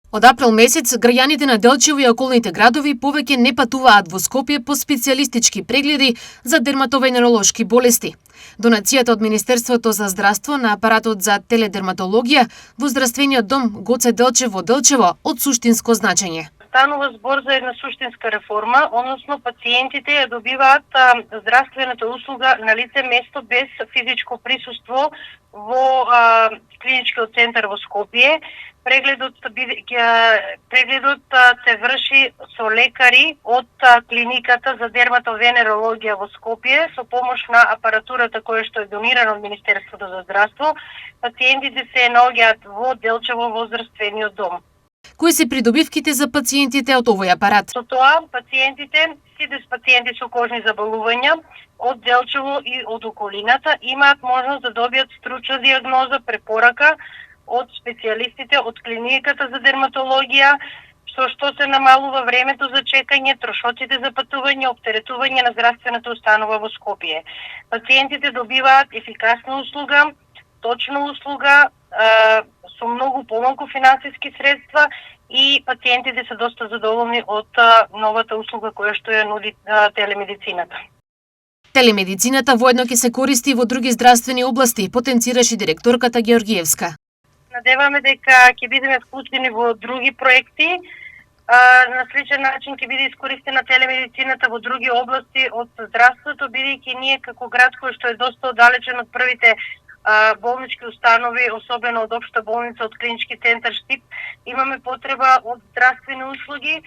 Од април месец, граѓаните на Делчево и околните градови повеќе не патуваат во Скопје по специјалистички прегледи за дерматовенеролошки болести. Донацијата од Министерството за здравство на апаратот за теледерматологија во здравствениот дом Гоце Делчев во Делчево од суштинско значење. Станува збор за една суштинска реформа, односно пациентите ја добиваат здравствената услуга на лице место без физичко присуство во клиничкиот центар во Скопје. Прегледот се врши со лекари од клиниката за дерматовенерологија во Скопје со помош на апаратурата која што е донирана од Министерството за здравство. Пациентите се наоѓаат во Делчево во здравствениот дом. Кои се придобивките за пациентите од овој апарат? Со тоа, сите пациенти со кожни заболувања од Делчево и од околината имаат можност да добијат стручна дијагноза, препорака од специјалистите од клиниката за дерматологија, со што се намалува времето за чекање, трошоците за патување, оптеретување на здравствената установа во Скопје. Пациентите добиваат ефикасна услуга, точна услуга, со многу помалку финансиски средства и пациентите се доста задоволни од новата услуга која што ја нуди телемедицината. Телемедицината воедно ќе се користи во други здравствени области, потенцираше директорката Георгиевска. Надеваме дека ќе бидеме вклучени во други проекти. На сличен начин ќе биде искористена телемедицината во други области од здравството, бидејќи ние како град кој што е доста оддалечен од првите болнички установи, особено од општа болница, од клинички центар Штип, имаме потреба од здравствени услуги.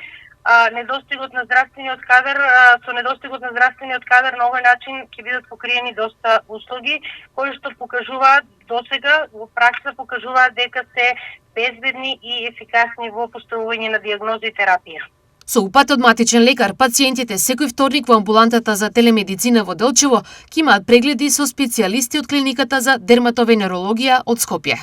Недостигот на здравствениот кадар, со недостигот на здравствениот кадар на овој начин ќе бидат покриени доста услуги кои што покажуваат досега во пракса покажуваат дека се безбедни и ефикасни во поставување на дијагноза и терапија. Со упат од матичен лекар, пациентите секој вторник во амбулантата за телемедицина во Делчево ќе имаат прегледи со специјалисти од клиниката за дерматовенерологија од Скопје.